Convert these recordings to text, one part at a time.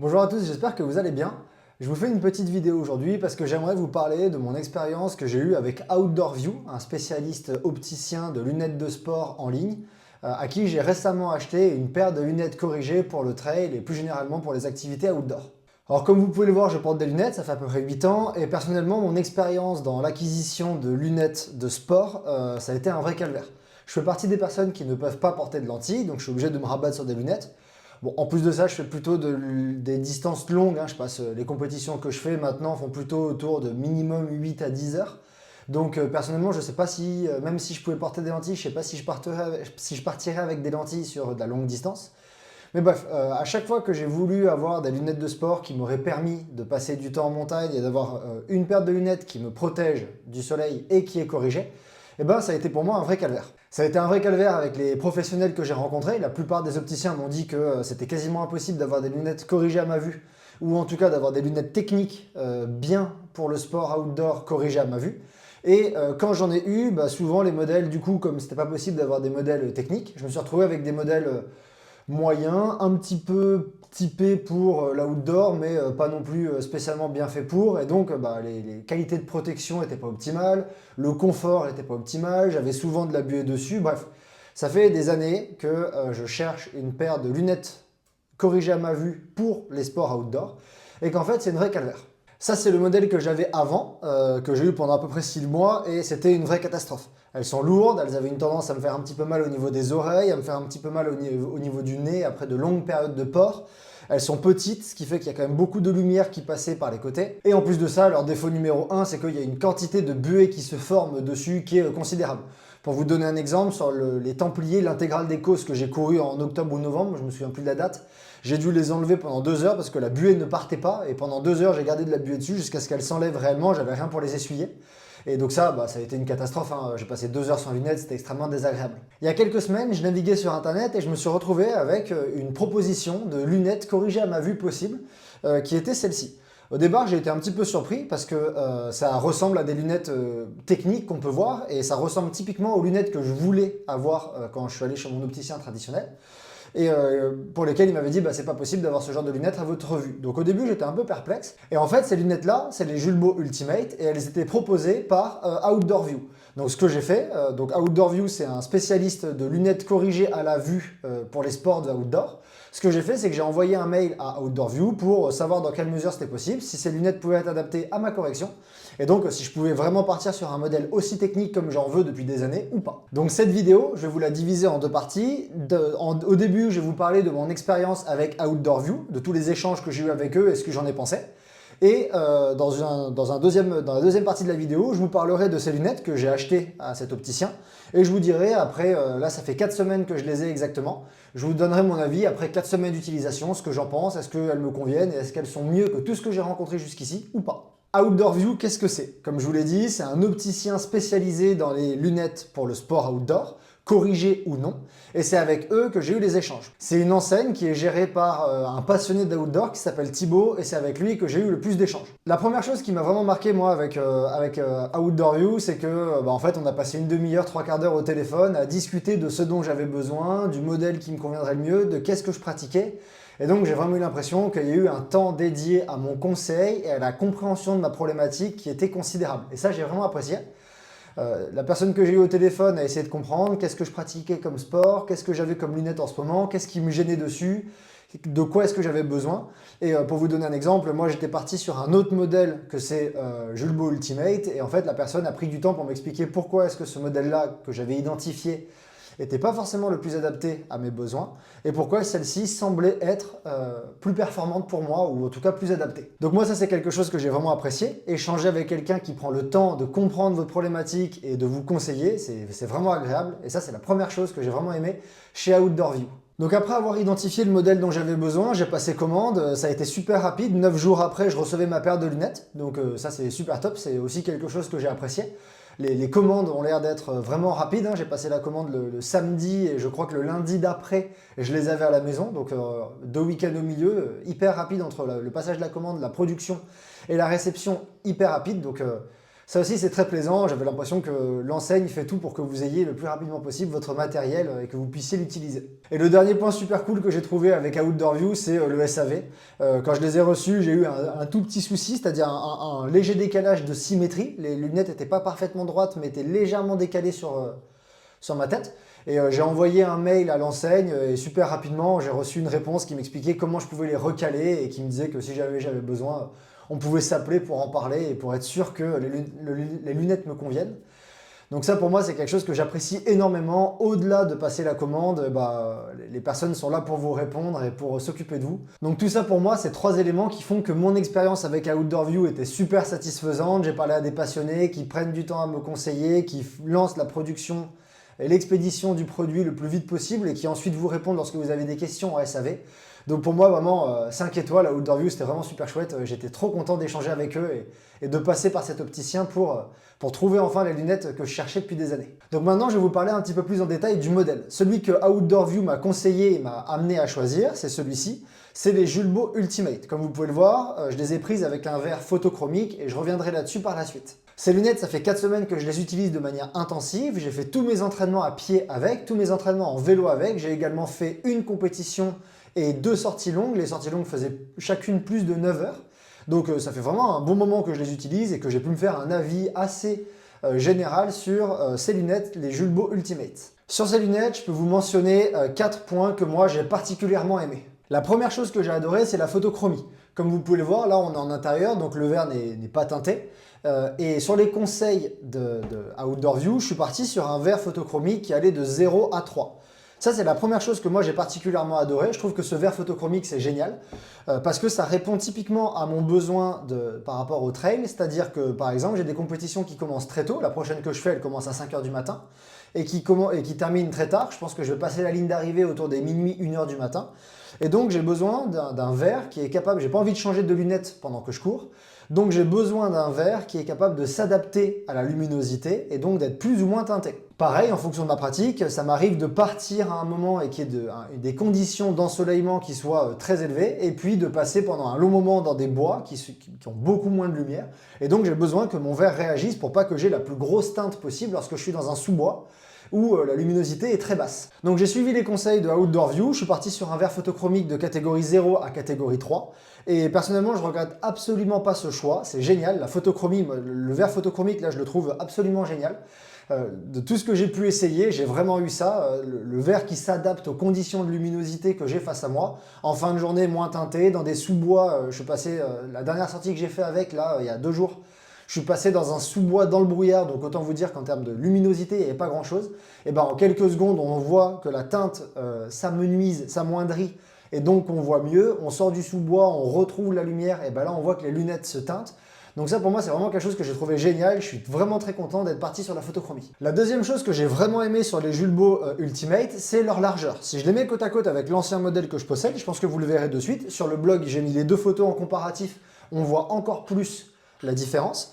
Bonjour à tous, j'espère que vous allez bien. Je vous fais une petite vidéo aujourd'hui parce que j'aimerais vous parler de mon expérience que j'ai eue avec Outdoor View, un spécialiste opticien de lunettes de sport en ligne, à qui j'ai récemment acheté une paire de lunettes corrigées pour le trail et plus généralement pour les activités outdoor. Alors comme vous pouvez le voir, je porte des lunettes, ça fait à peu près 8 ans, et personnellement mon expérience dans l'acquisition de lunettes de sport, ça a été un vrai calvaire. Je fais partie des personnes qui ne peuvent pas porter de lentilles, donc je suis obligé de me rabattre sur des lunettes. Bon, en plus de ça, je fais plutôt des distances longues, hein. Les compétitions que je fais maintenant font plutôt autour de minimum 8 à 10 heures. Donc personnellement, je ne sais pas si, même si je pouvais porter des lentilles, je ne sais pas si je partirais avec des lentilles sur de la longue distance. Mais bref, à chaque fois que j'ai voulu avoir des lunettes de sport qui m'auraient permis de passer du temps en montagne et d'avoir une paire de lunettes qui me protège du soleil et qui est corrigée, eh ben, ça a été pour moi un vrai calvaire. Ça a été un vrai calvaire avec les professionnels que j'ai rencontrés. La plupart des opticiens m'ont dit que c'était quasiment impossible d'avoir des lunettes corrigées à ma vue, ou en tout cas d'avoir des lunettes techniques bien pour le sport outdoor corrigées à ma vue. Et quand j'en ai eu, bah, souvent les modèles, du coup, comme c'était pas possible d'avoir des modèles techniques, je me suis retrouvé avec des modèles moyen, un petit peu typé pour l'outdoor, mais pas non plus spécialement bien fait pour. Et donc, bah, les qualités de protection n'étaient pas optimales, le confort n'était pas optimal, j'avais souvent de la buée dessus. Bref, ça fait des années que je cherche une paire de lunettes corrigées à ma vue pour les sports outdoor, et qu'en fait, c'est une vraie calvaire. Ça, c'est le modèle que j'avais avant, que j'ai eu pendant à peu près 6 mois, et c'était une vraie catastrophe. Elles sont lourdes, elles avaient une tendance à me faire un petit peu mal au niveau des oreilles, à me faire un petit peu mal au niveau du nez après de longues périodes de port. Elles sont petites, ce qui fait qu'il y a quand même beaucoup de lumière qui passait par les côtés. Et en plus de ça, leur défaut numéro 1, c'est qu'il y a une quantité de buée qui se forme dessus qui est considérable. Pour vous donner un exemple, sur les Templiers, l'intégrale des causes que j'ai couru en octobre ou novembre, je me souviens plus de la date, j'ai dû les enlever pendant 2 heures parce que la buée ne partait pas, et pendant 2 heures j'ai gardé de la buée dessus jusqu'à ce qu'elle s'enlève réellement, j'avais rien pour les essuyer. Et donc ça, bah, ça a été une catastrophe, hein. J'ai passé 2 heures sans lunettes, c'était extrêmement désagréable. Il y a quelques semaines, je naviguais sur internet et je me suis retrouvé avec une proposition de lunettes corrigées à ma vue possible, qui était celle-ci. Au départ, j'ai été un petit peu surpris parce que ça ressemble à des lunettes techniques qu'on peut voir, et ça ressemble typiquement aux lunettes que je voulais avoir quand je suis allé chez mon opticien traditionnel, et pour lesquels il m'avait dit bah, c'est pas possible d'avoir ce genre de lunettes à votre vue. Donc au début j'étais un peu perplexe, et en fait ces lunettes là c'est les Julbo Ultimate, et elles étaient proposées par Outdoor View. Donc ce que j'ai fait, donc Outdoor View c'est un spécialiste de lunettes corrigées à la vue pour les sports de outdoor. Ce que j'ai fait, c'est que j'ai envoyé un mail à Outdoor View pour savoir dans quelle mesure c'était possible, si ces lunettes pouvaient être adaptées à ma correction, et donc si je pouvais vraiment partir sur un modèle aussi technique comme j'en veux depuis des années ou pas. Donc cette vidéo, je vais vous la diviser en 2 parties. Au début, je vais vous parler de mon expérience avec Outdoor View, de tous les échanges que j'ai eu avec eux et ce que j'en ai pensé. Et dans la deuxième partie de la vidéo, je vous parlerai de ces lunettes que j'ai achetées à cet opticien. Et je vous dirai après, là ça fait 4 semaines que je les ai exactement, je vous donnerai mon avis après 4 semaines d'utilisation, ce que j'en pense, est-ce qu'elles me conviennent et est-ce qu'elles sont mieux que tout ce que j'ai rencontré jusqu'ici ou pas. Outdoor View, qu'est-ce que c'est? Comme je vous l'ai dit, c'est un opticien spécialisé dans les lunettes pour le sport outdoor, corrigées ou non, et c'est avec eux que j'ai eu les échanges. C'est une enseigne qui est gérée par un passionné d'outdoor qui s'appelle Thibaut, et c'est avec lui que j'ai eu le plus d'échanges. La première chose qui m'a vraiment marqué moi avec Outdoor View, c'est que en fait on a passé une demi-heure, 3/4 d'heure au téléphone à discuter de ce dont j'avais besoin, du modèle qui me conviendrait le mieux, de qu'est-ce que je pratiquais. Et donc j'ai vraiment eu l'impression qu'il y a eu un temps dédié à mon conseil et à la compréhension de ma problématique qui était considérable. Et ça j'ai vraiment apprécié. La personne que j'ai eue au téléphone a essayé de comprendre qu'est-ce que je pratiquais comme sport, qu'est-ce que j'avais comme lunettes en ce moment, qu'est-ce qui me gênait dessus, de quoi est-ce que j'avais besoin. Et pour vous donner un exemple, moi j'étais parti sur un autre modèle que c'est Julbo Ultimate, et en fait la personne a pris du temps pour m'expliquer pourquoi est-ce que ce modèle-là que j'avais identifié n'était pas forcément le plus adapté à mes besoins, et pourquoi celle-ci semblait être plus performante pour moi, ou en tout cas plus adaptée. Donc moi ça c'est quelque chose que j'ai vraiment apprécié. Échanger avec quelqu'un qui prend le temps de comprendre votre problématique et de vous conseiller, c'est vraiment agréable, et ça c'est la première chose que j'ai vraiment aimé chez Outdoor View. Donc après avoir identifié le modèle dont j'avais besoin, j'ai passé commande, ça a été super rapide, 9 jours après je recevais ma paire de lunettes, donc ça c'est super top, c'est aussi quelque chose que j'ai apprécié. Les commandes ont l'air d'être vraiment rapides, hein. J'ai passé la commande le samedi, et je crois que le lundi d'après, je les avais à la maison. Donc 2 week-ends au milieu, hyper rapide entre le passage de la commande, la production et la réception, hyper rapide. Donc Ça aussi, c'est très plaisant. J'avais l'impression que l'enseigne fait tout pour que vous ayez le plus rapidement possible votre matériel et que vous puissiez l'utiliser. Et le dernier point super cool que j'ai trouvé avec Outdoor View, c'est le SAV. Quand je les ai reçus, j'ai eu un tout petit souci, c'est-à-dire un léger décalage de symétrie. Les lunettes n'étaient pas parfaitement droites, mais étaient légèrement décalées sur ma tête. Et j'ai envoyé un mail à l'enseigne et super rapidement, j'ai reçu une réponse qui m'expliquait comment je pouvais les recaler et qui me disait que si j'avais besoin, on pouvait s'appeler pour en parler et pour être sûr que les lunettes me conviennent. Donc ça pour moi c'est quelque chose que j'apprécie énormément. Au-delà de passer la commande, les personnes sont là pour vous répondre et pour s'occuper de vous. Donc tout ça pour moi c'est 3 éléments qui font que mon expérience avec Outdoor View était super satisfaisante. J'ai parlé à des passionnés qui prennent du temps à me conseiller, qui lancent la production et l'expédition du produit le plus vite possible et qui ensuite vous répondent lorsque vous avez des questions en SAV. Donc pour moi, vraiment, 5 étoiles à Outdoor View, c'était vraiment super chouette. J'étais trop content d'échanger avec eux et de passer par cet opticien pour trouver enfin les lunettes que je cherchais depuis des années. Donc maintenant, je vais vous parler un petit peu plus en détail du modèle. Celui que Outdoor View m'a conseillé et m'a amené à choisir, c'est celui-ci. C'est les Julbo Ultimate. Comme vous pouvez le voir, je les ai prises avec un verre photochromique et je reviendrai là-dessus par la suite. Ces lunettes, ça fait 4 semaines que je les utilise de manière intensive. J'ai fait tous mes entraînements à pied avec, tous mes entraînements en vélo avec. J'ai également fait une compétition et 2 sorties longues. Les sorties longues faisaient chacune plus de 9 heures. Donc ça fait vraiment un bon moment que je les utilise et que j'ai pu me faire un avis assez général sur ces lunettes, les Julbo Ultimate. Sur ces lunettes, je peux vous mentionner 4 points que moi j'ai particulièrement aimés. La première chose que j'ai adoré, c'est la photochromie. Comme vous pouvez le voir, là on est en intérieur, donc le verre n'est pas teinté. Et sur les conseils de Outdoor View, je suis parti sur un verre photochromique qui allait de 0 à 3. Ça, c'est la première chose que moi j'ai particulièrement adoré. Je trouve que ce verre photochromique, c'est génial parce que ça répond typiquement à mon besoin par rapport au trail. C'est-à-dire que, par exemple, j'ai des compétitions qui commencent très tôt. La prochaine que je fais, elle commence à 5 h du matin et qui termine très tard. Je pense que je vais passer la ligne d'arrivée autour des minuit, 1 h du matin. Et donc, j'ai besoin d'un verre qui est capable... J'ai pas envie de changer de lunettes pendant que je cours. Donc, j'ai besoin d'un verre qui est capable de s'adapter à la luminosité et donc d'être plus ou moins teinté. Pareil, en fonction de ma pratique, ça m'arrive de partir à un moment et qu'il y ait des conditions d'ensoleillement qui soient très élevées et puis de passer pendant un long moment dans des bois qui ont beaucoup moins de lumière. Et donc, j'ai besoin que mon verre réagisse pour pas que j'ai la plus grosse teinte possible lorsque je suis dans un sous-bois où la luminosité est très basse. Donc j'ai suivi les conseils de Outdoor View, je suis parti sur un verre photochromique de catégorie 0 à catégorie 3 et personnellement je ne regrette absolument pas ce choix, c'est génial, la photochromie, le verre photochromique là je le trouve absolument génial. De tout ce que j'ai pu essayer, j'ai vraiment eu ça, le verre qui s'adapte aux conditions de luminosité que j'ai face à moi, en fin de journée moins teinté, dans des sous-bois, je suis passé, la dernière sortie que j'ai fait avec là, il y a 2 jours, je suis passé dans un sous-bois dans le brouillard, donc autant vous dire qu'en termes de luminosité, il n'y avait pas grand-chose. Et ben en quelques secondes, on voit que la teinte s'amenuise, s'amoindrit, et donc on voit mieux. On sort du sous-bois, on retrouve la lumière, et ben là on voit que les lunettes se teintent. Donc ça pour moi c'est vraiment quelque chose que j'ai trouvé génial, je suis vraiment très content d'être parti sur la photochromie. La deuxième chose que j'ai vraiment aimé sur les Julbo Ultimate, c'est leur largeur. Si je les mets côte à côte avec l'ancien modèle que je possède, je pense que vous le verrez de suite, sur le blog j'ai mis les 2 photos en comparatif, on voit encore plus la différence.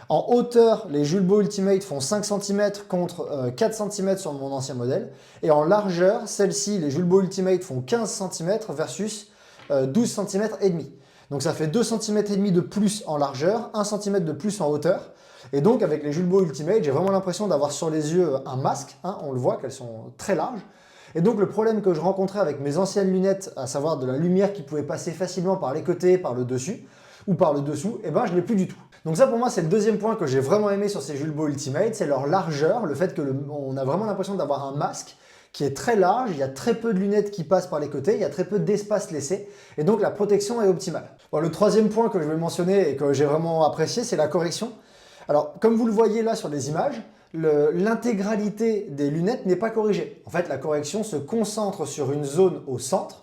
En hauteur, les Julbo Ultimate font 5 cm contre 4 cm sur mon ancien modèle. Et en largeur, celles-ci, les Julbo Ultimate font 15 cm versus 12 cm et demi. Donc ça fait 2 cm et demi de plus en largeur, 1 cm de plus en hauteur. Et donc avec les Julbo Ultimate, j'ai vraiment l'impression d'avoir sur les yeux un masque. Hein, on le voit qu'elles sont très larges. Et donc le problème que je rencontrais avec mes anciennes lunettes, à savoir de la lumière qui pouvait passer facilement par les côtés, par le dessus ou par le dessous, eh ben je ne l'ai plus du tout. Donc ça pour moi c'est le deuxième point que j'ai vraiment aimé sur ces Julbo Ultimate, c'est leur largeur, le fait qu'on a vraiment l'impression d'avoir un masque qui est très large, il y a très peu de lunettes qui passent par les côtés, il y a très peu d'espace laissé, et donc la protection est optimale. Bon, le troisième point que je vais mentionner et que j'ai vraiment apprécié, c'est la correction. Alors comme vous le voyez là sur les images, l'intégralité des lunettes n'est pas corrigée. En fait la correction se concentre sur une zone au centre,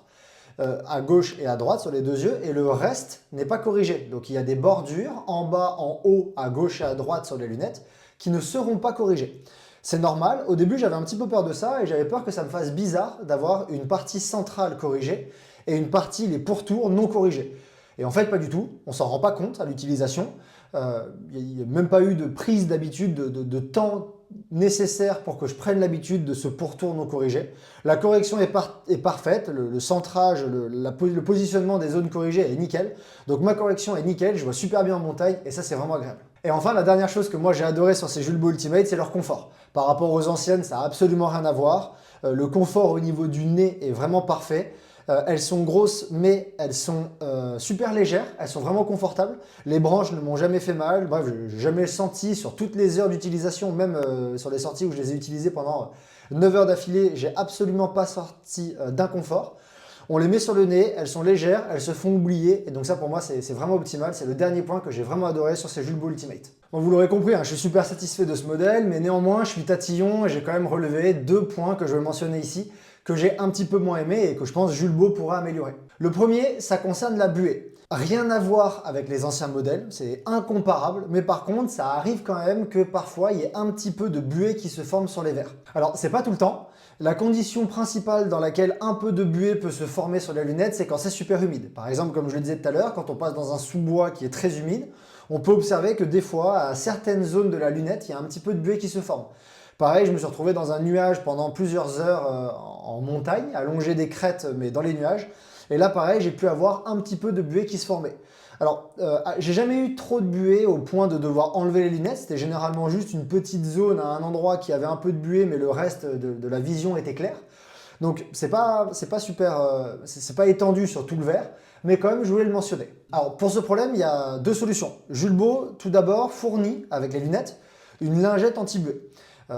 à gauche et à droite sur les 2 yeux, et le reste n'est pas corrigé. Donc il y a des bordures en bas, en haut, à gauche et à droite sur les lunettes qui ne seront pas corrigées. C'est normal, au début j'avais un petit peu peur de ça et j'avais peur que ça me fasse bizarre d'avoir une partie centrale corrigée et une partie, les pourtours, non corrigés. Et en fait pas du tout, on s'en rend pas compte à l'utilisation. Il n'y a même pas eu de prise d'habitude, de temps nécessaire pour que je prenne l'habitude de ce pourtour non corrigé. La correction est parfaite, le centrage, le positionnement des zones corrigées est nickel. Donc ma correction est nickel, je vois super bien en montagne et ça c'est vraiment agréable. Et enfin, la dernière chose que moi j'ai adoré sur ces Julbo Ultimate, c'est leur confort. Par rapport aux anciennes, ça n'a absolument rien à voir. Le confort au niveau du nez est vraiment parfait. Elles sont grosses, mais elles sont super légères. Elles sont vraiment confortables. Les branches ne m'ont jamais fait mal. Bref, je n'ai jamais senti sur toutes les heures d'utilisation, même sur les sorties où je les ai utilisées pendant 9 heures d'affilée, j'ai absolument pas senti d'inconfort. On les met sur le nez, elles sont légères, elles se font oublier. Et donc ça, pour moi, c'est vraiment optimal. C'est le dernier point que j'ai vraiment adoré sur ces Julbo Ultimate. Bon, vous l'aurez compris, hein, je suis super satisfait de ce modèle, mais néanmoins, je suis tatillon et j'ai quand même relevé 2 points que je vais mentionner ici, que j'ai un petit peu moins aimé et que je pense Julbo pourra améliorer. Le premier, ça concerne la buée. Rien à voir avec les anciens modèles, c'est incomparable, mais par contre, ça arrive quand même que parfois, il y ait un petit peu de buée qui se forme sur les verres. Alors, c'est pas tout le temps. La condition principale dans laquelle un peu de buée peut se former sur les lunettes, c'est quand c'est super humide. Par exemple, comme je le disais tout à l'heure, quand on passe dans un sous-bois qui est très humide, on peut observer que des fois, à certaines zones de la lunette, il y a un petit peu de buée qui se forme. Pareil, je me suis retrouvé dans un nuage pendant plusieurs heures en montagne, à longer des crêtes, mais dans les nuages. Et là, pareil, j'ai pu avoir un petit peu de buée qui se formait. Alors, j'ai jamais eu trop de buée au point de devoir enlever les lunettes. C'était généralement juste une petite zone à un endroit qui avait un peu de buée, mais le reste de la vision était clair. Donc, c'est pas super, c'est pas étendu sur tout le verre, mais quand même, je voulais le mentionner. Alors, pour ce problème, il y a 2 solutions. Julbo, tout d'abord, fournit, avec les lunettes, une lingette anti-buée.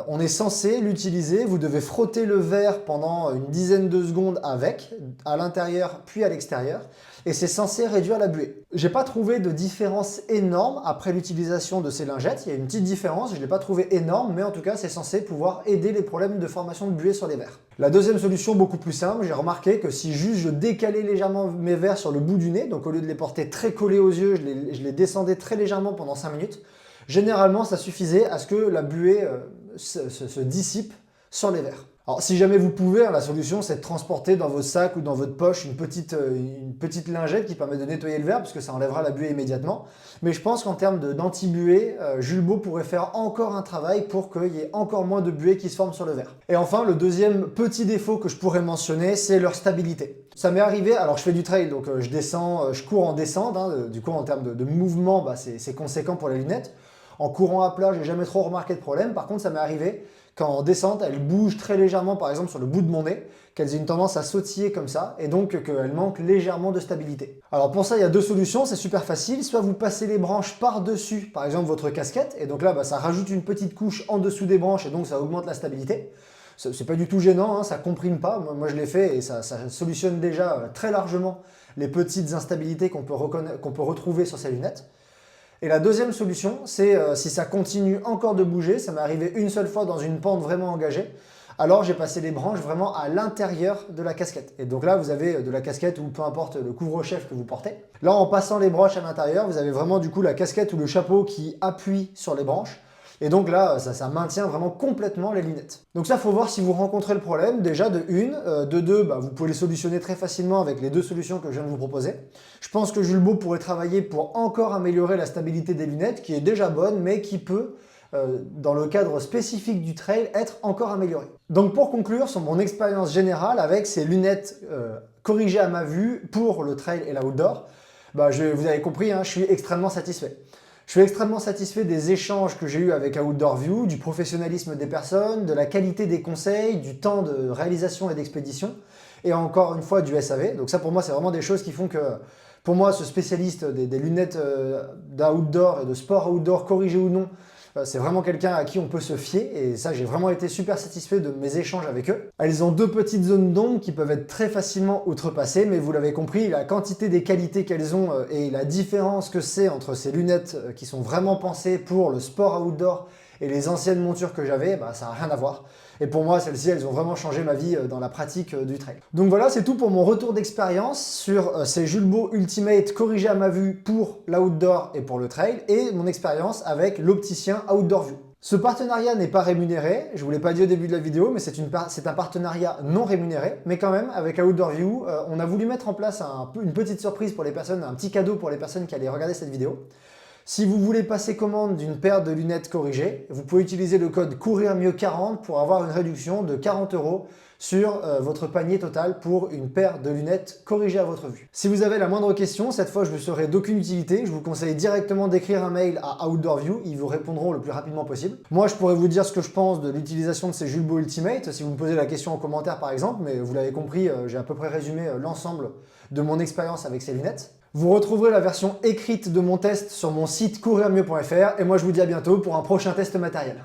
On est censé l'utiliser, vous devez frotter le verre pendant une dizaine de secondes avec, à l'intérieur puis à l'extérieur, et c'est censé réduire la buée. J'ai pas trouvé de différence énorme après l'utilisation de ces lingettes, il y a une petite différence, je l'ai pas trouvé énorme, mais en tout cas c'est censé pouvoir aider les problèmes de formation de buée sur les verres. La deuxième solution, beaucoup plus simple, j'ai remarqué que si juste je décalais légèrement mes verres sur le bout du nez, donc au lieu de les porter très collés aux yeux, je les descendais très légèrement pendant 5 minutes, généralement ça suffisait à ce que la buée se dissipe sur les verres. Alors si jamais vous pouvez, la solution c'est de transporter dans votre sac ou dans votre poche une petite lingette qui permet de nettoyer le verre parce que ça enlèvera la buée immédiatement. Mais je pense qu'en termes d'anti-buée, Julbo pourrait faire encore un travail pour qu'il y ait encore moins de buée qui se forme sur le verre. Et enfin, le deuxième petit défaut que je pourrais mentionner, c'est leur stabilité. Ça m'est arrivé, alors je fais du trail, donc je descends, je cours en descente, hein, du coup en termes de mouvement, c'est conséquent pour les lunettes. En courant à plat, j'ai jamais trop remarqué de problème. Par contre, ça m'est arrivé quand en descente, elles bougent très légèrement, par exemple sur le bout de mon nez, qu'elles aient une tendance à sautiller comme ça, et donc qu'elles manquent légèrement de stabilité. Alors pour ça, il y a 2 solutions, c'est super facile. Soit vous passez les branches par-dessus, par exemple votre casquette, et donc là, ça rajoute une petite couche en dessous des branches, et donc ça augmente la stabilité. C'est pas du tout gênant, hein, ça comprime pas. Moi je l'ai fait, et ça solutionne déjà très largement les petites instabilités qu'on peut retrouver sur ces lunettes. Et la deuxième solution, c'est si ça continue encore de bouger, ça m'est arrivé une seule fois dans une pente vraiment engagée, alors j'ai passé les branches vraiment à l'intérieur de la casquette. Et donc là, vous avez de la casquette ou peu importe le couvre-chef que vous portez. Là, en passant les branches à l'intérieur, vous avez vraiment du coup la casquette ou le chapeau qui appuie sur les branches. Et donc là, ça maintient vraiment complètement les lunettes. Donc ça, il faut voir si vous rencontrez le problème. Déjà, de 1. De 2, vous pouvez le solutionner très facilement avec les 2 solutions que je viens de vous proposer. Je pense que Julbo pourrait travailler pour encore améliorer la stabilité des lunettes, qui est déjà bonne, mais qui peut, dans le cadre spécifique du trail, être encore améliorée. Donc pour conclure sur mon expérience générale avec ces lunettes corrigées à ma vue pour le trail et l'outdoor, vous avez compris, hein, je suis extrêmement satisfait. Je suis extrêmement satisfait des échanges que j'ai eus avec Outdoor View, du professionnalisme des personnes, de la qualité des conseils, du temps de réalisation et d'expédition, et encore une fois du SAV. Donc ça pour moi c'est vraiment des choses qui font que, pour moi ce spécialiste des lunettes d'outdoor et de sport outdoor, corrigées ou non, c'est vraiment quelqu'un à qui on peut se fier, et ça j'ai vraiment été super satisfait de mes échanges avec eux. Elles ont 2 petites zones d'ombre qui peuvent être très facilement outrepassées, mais vous l'avez compris, la quantité des qualités qu'elles ont et la différence que c'est entre ces lunettes qui sont vraiment pensées pour le sport outdoor et les anciennes montures que j'avais, ça n'a rien à voir. Et pour moi, celles-ci, elles ont vraiment changé ma vie dans la pratique du trail. Donc voilà, c'est tout pour mon retour d'expérience sur ces Julbo Ultimate corrigés à ma vue pour l'outdoor et pour le trail, et mon expérience avec l'opticien Outdoor View. Ce partenariat n'est pas rémunéré, je ne vous l'ai pas dit au début de la vidéo, mais c'est un partenariat non rémunéré, mais quand même, avec Outdoor View, on a voulu mettre en place une petite surprise pour les personnes, un petit cadeau pour les personnes qui allaient regarder cette vidéo. Si vous voulez passer commande d'une paire de lunettes corrigées, vous pouvez utiliser le code COURIRMIEUX40 pour avoir une réduction de 40 € sur votre panier total pour une paire de lunettes corrigées à votre vue. Si vous avez la moindre question, cette fois je vous serai d'aucune utilité, je vous conseille directement d'écrire un mail à OutdoorView, ils vous répondront le plus rapidement possible. Moi je pourrais vous dire ce que je pense de l'utilisation de ces Julbo Ultimate, si vous me posez la question en commentaire par exemple, mais vous l'avez compris, j'ai à peu près résumé l'ensemble de mon expérience avec ces lunettes. Vous retrouverez la version écrite de mon test sur mon site courirmieux.fr et moi je vous dis à bientôt pour un prochain test matériel.